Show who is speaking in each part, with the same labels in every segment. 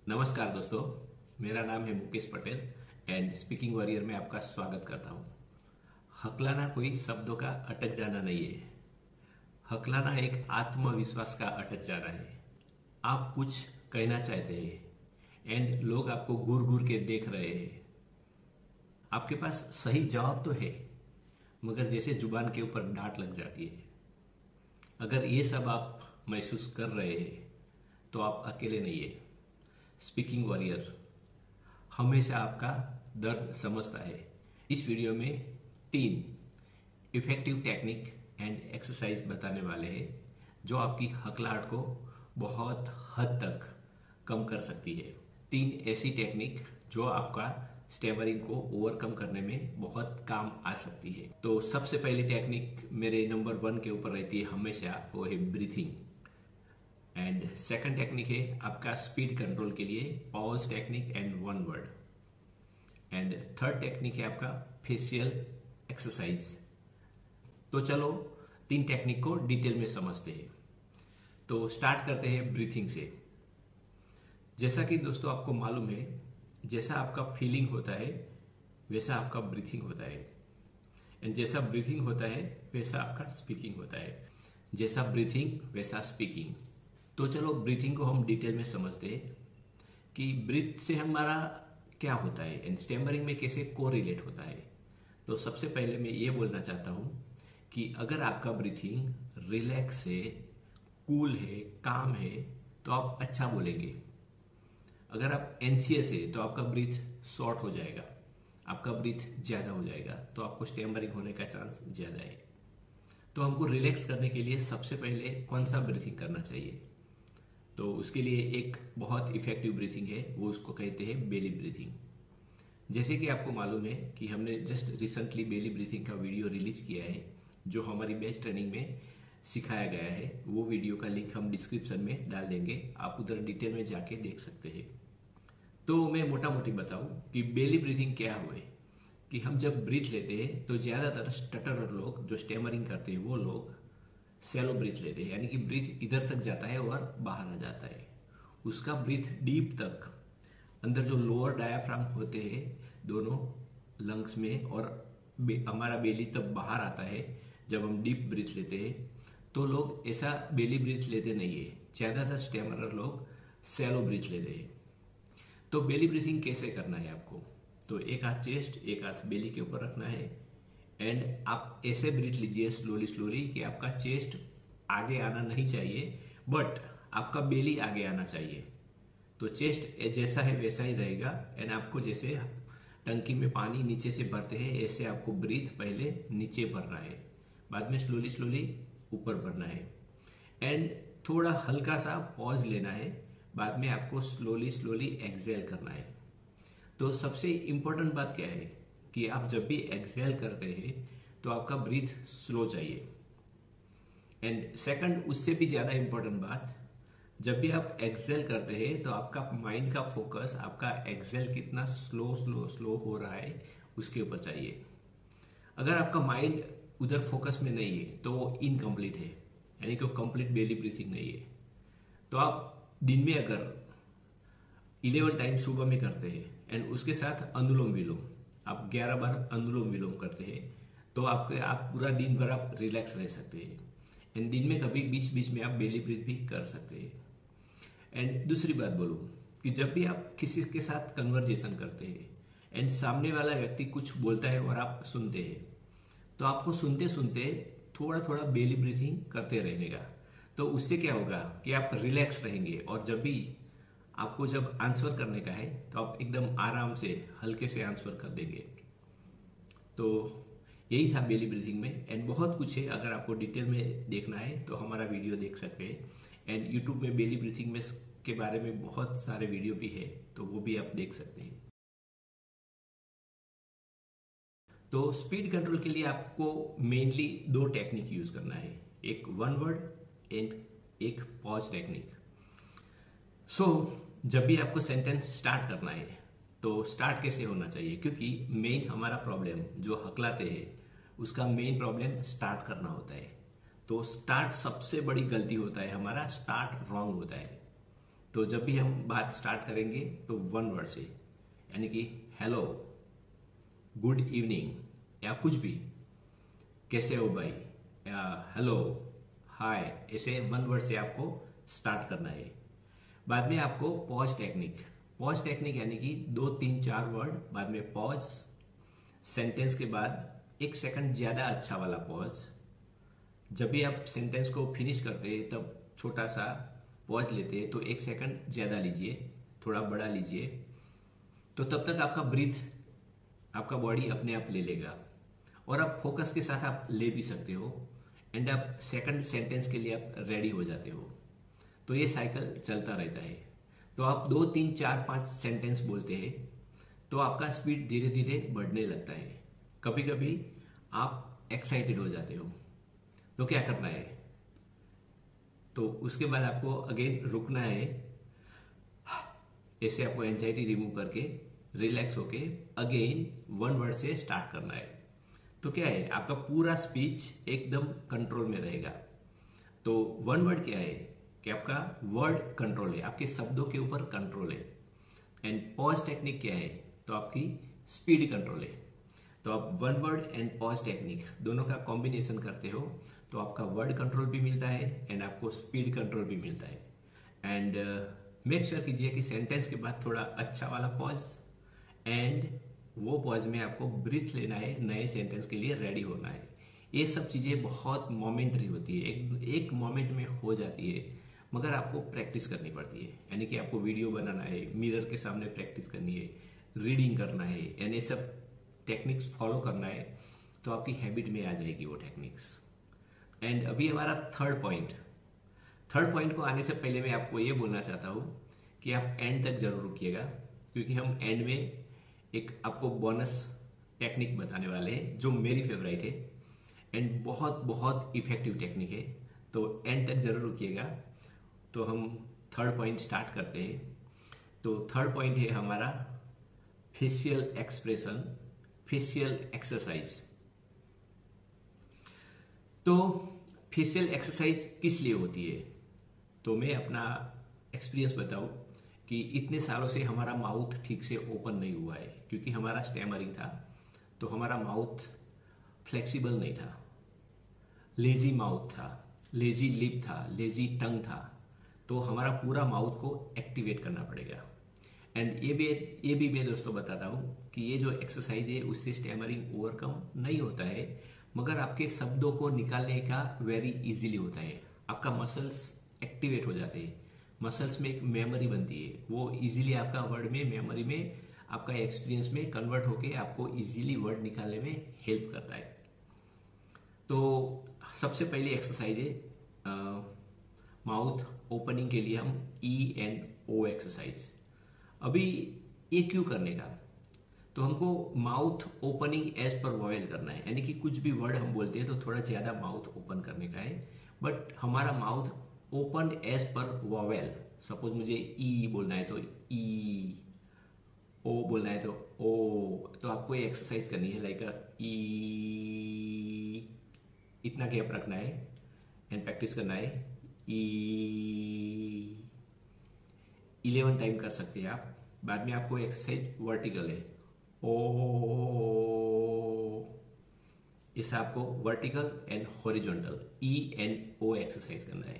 Speaker 1: नमस्कार दोस्तों, मेरा नाम है Mukesh Patel and speaking warrior में आपका स्वागत करता हूँ। हकलाना कोई शब्दों का अटक जाना नहीं है। हकलाना एक आत्मविश्वास का अटक जाना है। आप कुछ कहना चाहते हैं एंड लोग आपको घूर घूर के देख रहे हैं। आपके पास सही जवाब तो है, मगर जैसे जुबान के ऊपर डांट लग जाती है। अगर ये सब आप महसूस कर रहे हैं तो आप अकेले नहीं है। स्पीकिंग वॉरियर हमेशा आपका दर्द समझता है। इस वीडियो में 3 इफेक्टिव टेक्निक एंड एक्सरसाइज बताने वाले हैं जो आपकी हकलाहट को बहुत हद तक कम कर सकती है। 3 ऐसी टेक्निक जो आपका स्टैमरिंग को ओवरकम करने में बहुत काम आ सकती है। तो सबसे पहली टेक्निक मेरे नंबर 1 के ऊपर रहती है हमेशा, वो है ब्रीथिंग। एंड सेकंड टेक्निक है आपका स्पीड कंट्रोल के लिए pause technique and 1 word. And third technique है आपका फेशियल एक्सरसाइज। तो चलो 3 टेक्निक को डिटेल में समझते हैं। तो स्टार्ट करते हैं ब्रीथिंग से। जैसा कि दोस्तों आपको मालूम है, जैसा आपका फीलिंग होता है वैसा आपका ब्रीथिंग होता है, एंड जैसा ब्रीथिंग होता है वैसा आपका स्पीकिंग होता है। जैसा ब्रीथिंग वैसा स्पीकिंग। तो चलो ब्रीथिंग को हम डिटेल में समझते हैं कि ब्रीथ से हमारा क्या होता है एंड स्टैमरिंग में कैसे कोरिलेट होता है। तो सबसे पहले मैं ये बोलना चाहता हूं कि अगर आपका ब्रीथिंग रिलैक्स है, कूल है, काम है तो आप अच्छा बोलेंगे। अगर आप एंशियस है तो आपका ब्रीथ शॉर्ट हो जाएगा, आपका ब्रीथ ज्यादा हो जाएगा, तो आपको स्टैमरिंग होने का चांस ज्यादा है। तो हमको रिलैक्स करने के लिए सबसे पहले कौन सा ब्रीथिंग करना चाहिए? तो उसके लिए एक बहुत इफेक्टिव ब्रीथिंग है, वो उसको कहते हैं बेली ब्रीथिंग। जैसे कि आपको मालूम है कि हमने जस्ट रिसेंटली बेली ब्रीथिंग का वीडियो रिलीज किया है जो हमारी बेस्ट ट्रेनिंग में सिखाया गया है। वो वीडियो का लिंक हम डिस्क्रिप्शन में डाल देंगे, आप उधर डिटेल में जाके देख सकते हैं। तो मैं मोटा मोटी बताऊं कि बेली ब्रीथिंग क्या हुए कि हम जब ब्रीथ लेते हैं तो ज्यादातर स्टटरर लोग जो स्टैमरिंग करते हैं वो लोग सैलो ब्रीथ लेते हैं, यानी कि ब्रीथ इधर तक जाता है और बाहर आ जाता है। उसका ब्रीथ डीप तक अंदर जो लोअर डायाफ्राम होते हैं दोनों लंग्स में और हमारा बेली तब बाहर आता है जब हम डीप ब्रीथ लेते हैं। तो लोग ऐसा बेली ब्रीथ लेते नहीं है, ज्यादातर स्टैमरर लोग सैलो ब्रीथ लेते हैं। तो बेली ब्रीथिंग कैसे करना है आपको? तो एक हाथ चेस्ट, एक हाथ बेली के ऊपर रखना है एंड आप ऐसे ब्रीथ लीजिए स्लोली स्लोली कि आपका चेस्ट आगे आना नहीं चाहिए बट आपका बेली आगे आना चाहिए। तो चेस्ट जैसा है वैसा ही रहेगा एंड आपको जैसे टंकी में पानी नीचे से भरते हैं ऐसे आपको ब्रीथ पहले नीचे भरना है, बाद में स्लोली स्लोली ऊपर भरना है एंड थोड़ा हल्का सा पॉज लेना है, बाद में आपको स्लोली स्लोली एक्सहेल करना है। तो सबसे इंपॉर्टेंट बात क्या है कि आप जब भी एक्सहेल करते हैं तो आपका ब्रीथ स्लो चाहिए। एंड सेकंड, उससे भी ज्यादा इंपॉर्टेंट बात, जब भी आप एक्सहेल करते हैं तो आपका माइंड का फोकस आपका एक्सहेल कितना स्लो स्लो स्लो हो रहा है उसके ऊपर चाहिए। अगर आपका माइंड उधर फोकस में नहीं है तो वो इनकम्प्लीट है, यानी कि वो कंप्लीट बेली ब्रीथिंग नहीं है। तो आप दिन में अगर 11 टाइम सुबह में करते हैं एंड उसके साथ अनुलोम विलोम आप 11 बार अनुलोम विलोम करते हैं तो आप पूरा दिन भर आप रिलैक्स रह सकते हैं। एंड दिन में कभी बीच बीच में आप बेली ब्रीथ भी कर सकते हैं। एंड दूसरी बात बोलूं कि जब भी आप किसी के साथ कन्वर्जेशन करते हैं एंड सामने वाला व्यक्ति कुछ बोलता है और आप सुनते हैं तो आपको सुनते सुनते थोड़ा थोड़ा बेली ब्रीथिंग करते रहने का। तो उससे क्या होगा कि आप रिलैक्स रहेंगे और जब भी आपको जब आंसर करने का है तो आप एकदम आराम से हल्के से आंसर कर देंगे। तो यही था बेली ब्रीथिंग में एंड बहुत कुछ है, अगर आपको डिटेल में देखना है तो हमारा वीडियो देख सकते हैं एंड यूट्यूब में बेली ब्रीथिंग में के बारे में बहुत सारे वीडियो भी है तो वो भी आप देख सकते हैं। तो स्पीड कंट्रोल के लिए आपको मेनली 2 टेक्निक यूज करना है, एक 1 वर्ड एंड एक पॉज टेक्निक। सो जब भी आपको सेंटेंस स्टार्ट करना है तो स्टार्ट कैसे होना चाहिए, क्योंकि मेन हमारा प्रॉब्लम जो हकलाते हैं उसका मेन प्रॉब्लम स्टार्ट करना होता है। तो स्टार्ट सबसे बड़ी गलती होता है हमारा, स्टार्ट रॉन्ग होता है। तो जब भी हम बात स्टार्ट करेंगे तो वन वर्ड से, यानी कि हेलो, गुड इवनिंग या कुछ भी, कैसे हो भाई, या हेलो, हाय, ऐसे वन वर्ड से आपको स्टार्ट करना है। बाद में आपको पॉज टेक्निक यानी कि 2 3 4 वर्ड, बाद में पॉज, सेंटेंस के बाद 1 सेकंड ज्यादा अच्छा वाला पॉज। जब भी आप सेंटेंस को फिनिश करते हैं तब छोटा सा पॉज लेते हैं, तो 1 सेकंड ज्यादा लीजिए, थोड़ा बड़ा लीजिए, तो तब तक आपका ब्रीथ, आपका बॉडी अपने आप ले लेगा और आप फोकस के साथ आप ले भी सकते हो, एंड आप सेकंड सेंटेंस के लिए आप रेडी हो जाते हो। तो ये साइकिल चलता रहता है। तो आप 2 3 4 5 सेंटेंस बोलते हैं तो आपका स्पीड धीरे धीरे बढ़ने लगता है। कभी कभी आप एक्साइटेड हो जाते हो, तो क्या करना है, तो उसके बाद आपको अगेन रुकना है, ऐसे आपको एंजाइटी रिमूव करके रिलैक्स होके अगेन वन वर्ड से स्टार्ट करना है। तो क्या है, आपका पूरा स्पीच एकदम कंट्रोल में रहेगा। तो वन वर्ड क्या है कि आपका वर्ड कंट्रोल है, आपके शब्दों के ऊपर कंट्रोल है। एंड पॉज टेक्निक क्या है, तो आपकी स्पीड कंट्रोल है। तो आप one word and pause technique दोनों का कॉम्बिनेशन करते हो तो आपका वर्ड कंट्रोल भी मिलता है एंड आपको स्पीड कंट्रोल भी मिलता है। एंड मेक श्योर कीजिए कि सेंटेंस के बाद थोड़ा अच्छा वाला पॉज, एंड वो पॉज में आपको ब्रीथ लेना है, नए सेंटेंस के लिए रेडी होना है। ये सब चीजें बहुत मोमेंटरी होती है, एक मोमेंट में हो जाती है, मगर आपको प्रैक्टिस करनी पड़ती है। यानी कि आपको वीडियो बनाना है, मिरर के सामने प्रैक्टिस करनी है, रीडिंग करना है, यानी सब टेक्निक्स फॉलो करना है, तो आपकी हैबिट में आ जाएगी वो टेक्निक्स। एंड अभी हमारा थर्ड पॉइंट को आने से पहले मैं आपको ये बोलना चाहता हूँ कि आप एंड तक जरूर रुकिएगा, क्योंकि हम एंड में एक आपको बोनस टेक्निक बताने वाले हैं जो मेरी फेवरेट है एंड बहुत बहुत इफेक्टिव टेक्निक है। तो एंड तक जरूर रुकिएगा। तो हम थर्ड पॉइंट स्टार्ट करते हैं। तो थर्ड पॉइंट है हमारा फेशियल एक्सप्रेशन, फेशियल एक्सरसाइज। तो फेशियल एक्सरसाइज किस लिए होती है, तो मैं अपना एक्सपीरियंस बताऊं कि इतने सालों से हमारा माउथ ठीक से ओपन नहीं हुआ है, क्योंकि हमारा स्टैमरिंग था, तो हमारा माउथ फ्लेक्सिबल नहीं था, लेजी माउथ था, लेजी लिप था, लेजी टंग था। तो हमारा पूरा माउथ को एक्टिवेट करना पड़ेगा। एंड ये भी मैं दोस्तों बताता हूँ कि ये जो एक्सरसाइज है उससे स्टैमरिंग ओवरकम नहीं होता है, मगर आपके शब्दों को निकालने का वेरी इजीली होता है। आपका मसल्स एक्टिवेट हो जाते हैं, मसल्स में एक मेमोरी बनती है, वो इजीली आपका वर्ड में मेमोरी में आपका एक्सपीरियंस में कन्वर्ट होके आपको इजीली वर्ड निकालने में हेल्प करता है। तो सबसे पहली एक्सरसाइज है माउथ ओपनिंग के लिए हम ई एंड ओ एक्सरसाइज। अभी ये क्यों करने का, तो हमको माउथ ओपनिंग एज पर वॉवेल करना है, यानी कि कुछ भी वर्ड हम बोलते हैं तो थोड़ा ज्यादा माउथ ओपन करने का है, बट हमारा माउथ ओपन एज पर वॉवेल। सपोज मुझे ई बोलना है तो ई, ओ बोलना है तो ओ, तो आपको ये एक्सरसाइज करनी है लाइक ई, इतना गैप रखना है एंड प्रैक्टिस करना है। ई 11 टाइम कर सकते हैं आप। बाद में आपको एक्सरसाइज वर्टिकल है, ओ, इसे आपको vertical and horizontal E and O exercise करना है,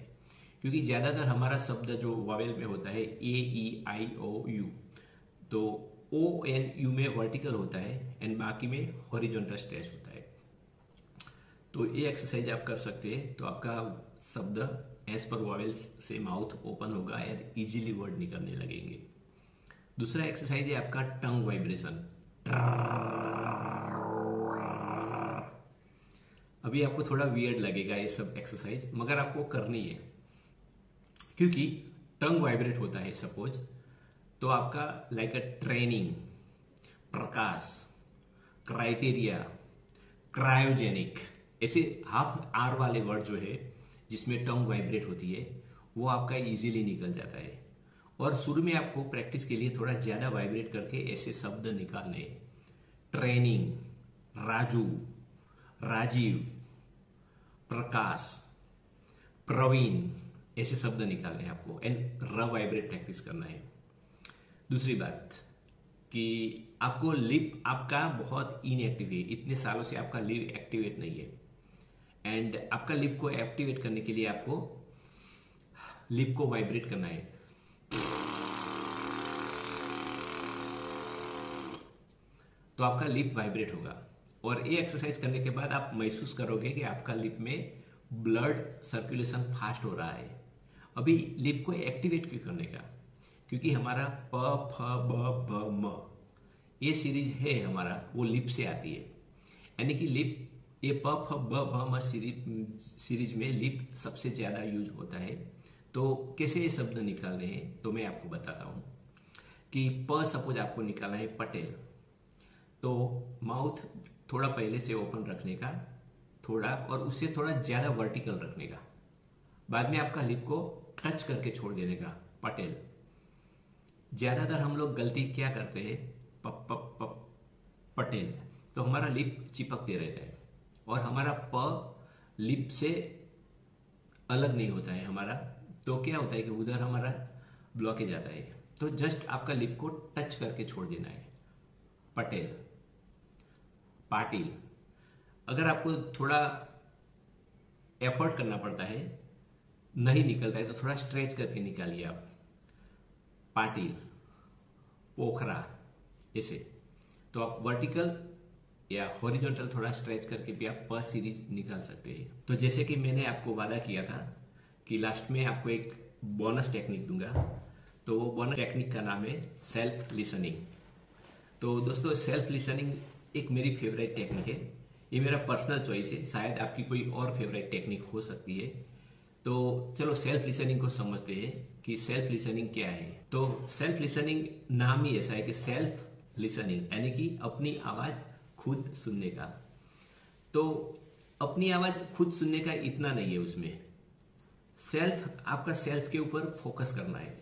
Speaker 1: क्योंकि ज्यादातर हमारा शब्द जो वॉवेल में होता है ए ई आई ओ यू, तो ओ एन यू में वर्टिकल होता है एंड बाकी में हॉरिजॉन्टल स्ट्रेच होता है। तो ये एक्सरसाइज आप कर सकते हैं, तो आपका शब्द एज पर वॉवेल्स से माउथ ओपन होगा और इजीली वर्ड निकलने लगेंगे। दूसरा एक्सरसाइज है आपका टंग वाइब्रेशन। अभी आपको थोड़ा वियर्ड लगेगा ये सब एक्सरसाइज, मगर आपको करनी है, क्योंकि टंग वाइब्रेट होता है सपोज, तो आपका like a training, Prakash, criteria, cryogenic, ऐसे हाफ आर वाले वर्ड जो है जिसमें टंग वाइब्रेट होती है वो आपका इजीली निकल जाता है। और शुरू में आपको प्रैक्टिस के लिए थोड़ा ज्यादा वाइब्रेट करके ऐसे शब्द निकालने, ट्रेनिंग, राजू, राजीव, प्रकाश, प्रवीण, ऐसे शब्द निकालने हैं आपको एंड र वाइब्रेट प्रैक्टिस करना है। दूसरी बात कि आपको लिप आपका बहुत इनएक्टिव है, इतने सालों से आपका लिप एक्टिवेट नहीं है, एंड आपका लिप को एक्टिवेट करने के लिए आपको लिप को वाइब्रेट करना है। तो आपका लिप वाइब्रेट होगा, और ये एक्सरसाइज करने के बाद आप महसूस करोगे कि आपका लिप में ब्लड सर्कुलेशन फास्ट हो रहा है। अभी लिप को एक्टिवेट क्यों करने का? क्योंकि हमारा प फ ब भ म ये सीरीज है हमारा, वो लिप से आती है। यानी कि लिप, ये प फ ब भ म सीरीज में लिप सबसे ज्यादा यूज होता है। तो कैसे ये शब्द निकालने हैं तो मैं आपको बताता हूं कि प सपोज आपको निकालना है पटेल, तो माउथ थोड़ा पहले से ओपन रखने का, थोड़ा, और उससे थोड़ा ज्यादा वर्टिकल रखने का। बाद में आपका लिप को टच करके छोड़ देने का, पटेल। ज्यादातर हम लोग गलती क्या करते हैं, पप पप पप पटेल, तो हमारा लिप चिपकते रहता है और हमारा प लिप से अलग नहीं होता है हमारा। तो क्या होता है कि उधर हमारा ब्लॉकेज आता है। तो जस्ट आपका लिप को टच करके छोड़ देना है, पटेल। पाटिल, अगर आपको थोड़ा एफर्ट करना पड़ता है, नहीं निकलता है, तो थोड़ा स्ट्रेच करके निकालिए आप, पाटिल। पोखरा, ऐसे। तो आप वर्टिकल या हॉरिजॉन्टल थोड़ा स्ट्रेच करके भी आप प सीरीज निकाल सकते हैं। तो जैसे कि मैंने आपको वादा किया था कि लास्ट में आपको एक बोनस टेक्निक दूंगा, तो वो बोनस टेक्निक का नाम है सेल्फ लिसनिंग। तो दोस्तों, सेल्फ लिसनिंग एक मेरी फेवरेट टेक्निक है, ये मेरा पर्सनल चॉइस है, शायद आपकी कोई और फेवरेट टेक्निक हो सकती है। तो चलो सेल्फ लिसनिंग को समझते हैं कि सेल्फ लिसनिंग क्या है। तो सेल्फ लिसनिंग नाम ही ऐसा है कि सेल्फ लिसनिंग, यानी कि अपनी आवाज खुद सुनने का। तो अपनी आवाज खुद सुनने का इतना नहीं है उसमें, सेल्फ, आपका सेल्फ के ऊपर फोकस करना है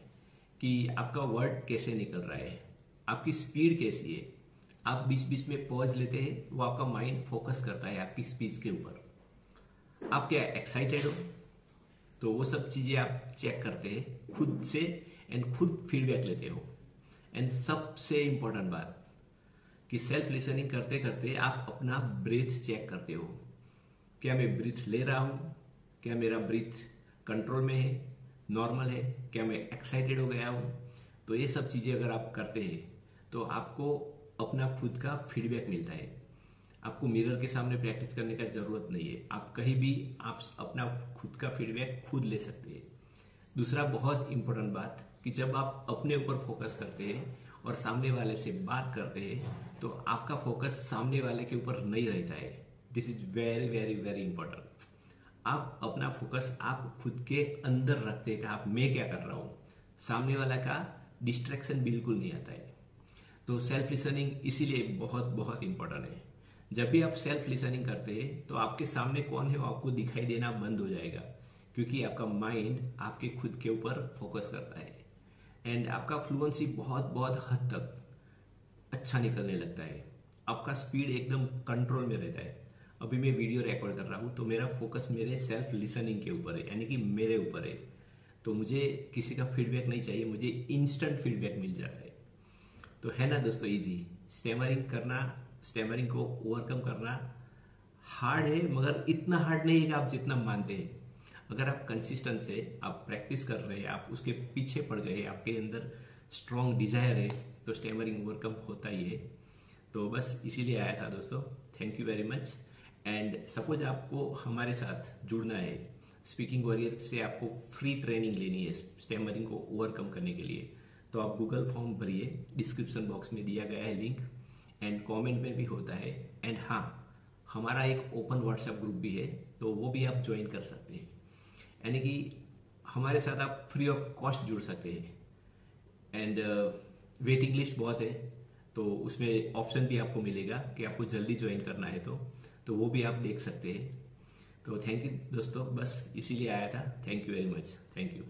Speaker 1: कि आपका वर्ड कैसे निकल रहा है, आपकी स्पीड कैसी है। आप बीच बीच में पॉज लेते हैं, वो आपका माइंड फोकस करता है आपकी स्पीच के ऊपर। आप क्या एक्साइटेड हो, तो वो सब चीजें आप चेक करते हैं खुद से एंड खुद फीडबैक लेते हो। एंड सबसे इंपॉर्टेंट बात कि सेल्फ लिसनिंग करते करते आप अपना ब्रीथ चेक करते हो, क्या मैं ब्रीथ ले रहा हूं, क्या मेरा ब्रीथ कंट्रोल में है, नॉर्मल है, क्या मैं एक्साइटेड हो गया हूं। तो ये सब चीजें अगर आप करते हैं तो आपको अपना खुद का फीडबैक मिलता है। आपको मिरर के सामने प्रैक्टिस करने का जरूरत नहीं है, आप कहीं भी आप अपना खुद का फीडबैक खुद ले सकते हैं। दूसरा बहुत इंपॉर्टेंट बात कि जब आप अपने ऊपर फोकस करते हैं और सामने वाले से बात करते हैं तो आपका फोकस सामने वाले के ऊपर नहीं रहता है। This is very very very important. आप अपना फोकस आप खुद के अंदर रखते हैं कि आप मैं क्या कर रहा हूं, सामने वाला का डिस्ट्रैक्शन बिल्कुल नहीं आता है। तो सेल्फ लिसनिंग इसीलिए बहुत बहुत इंपॉर्टेंट है। जब भी आप सेल्फ लिसनिंग करते हैं तो आपके सामने कौन है वो आपको दिखाई देना बंद हो जाएगा, क्योंकि आपका माइंड आपके खुद के ऊपर फोकस करता है एंड आपका फ्लुएंसी बहुत बहुत हद तक अच्छा निकलने लगता है। आपका स्पीड एकदम कंट्रोल में रहता है। अभी मैं वीडियो रिकॉर्ड कर रहा हूं तो मेरा फोकस मेरे सेल्फ लिसनिंग के ऊपर है, यानी कि मेरे ऊपर है। तो मुझे किसी का फीडबैक नहीं चाहिए, मुझे इंस्टेंट फीडबैक मिल जाता है। तो है ना दोस्तों, इजी स्टैमरिंग करना, स्टैमरिंग को ओवरकम करना हार्ड है, मगर इतना हार्ड नहीं है कि आप जितना मानते हैं। अगर आप कंसिस्टेंट से आप प्रैक्टिस कर रहे हैं, आप उसके पीछे पड़ गए, आपके अंदर स्ट्रॉन्ग डिजायर है, तो स्टैमरिंग ओवरकम होता ही है। तो बस इसीलिए आया था दोस्तों। Thank you very much. And suppose आपको हमारे साथ जुड़ना है, स्पीकिंग वॉरियर से आपको फ्री ट्रेनिंग लेनी है स्टैमरिंग को ओवरकम करने के लिए, तो आप गूगल फॉर्म भरिए, डिस्क्रिप्शन बॉक्स में दिया गया है लिंक, एंड कमेंट में भी होता है। एंड हाँ, हमारा एक ओपन व्हाट्सएप ग्रुप भी है, तो वो भी आप ज्वाइन कर सकते हैं। यानी कि हमारे साथ आप फ्री ऑफ कॉस्ट जुड़ सकते हैं। एंड वेटिंग लिस्ट बहुत है, तो उसमें ऑप्शन भी आपको मिलेगा कि आपको जल्दी ज्वाइन करना है, तो वो भी आप देख सकते हैं। तो थैंक यू दोस्तों, बस इसीलिए आया था। Thank you very much, thank you.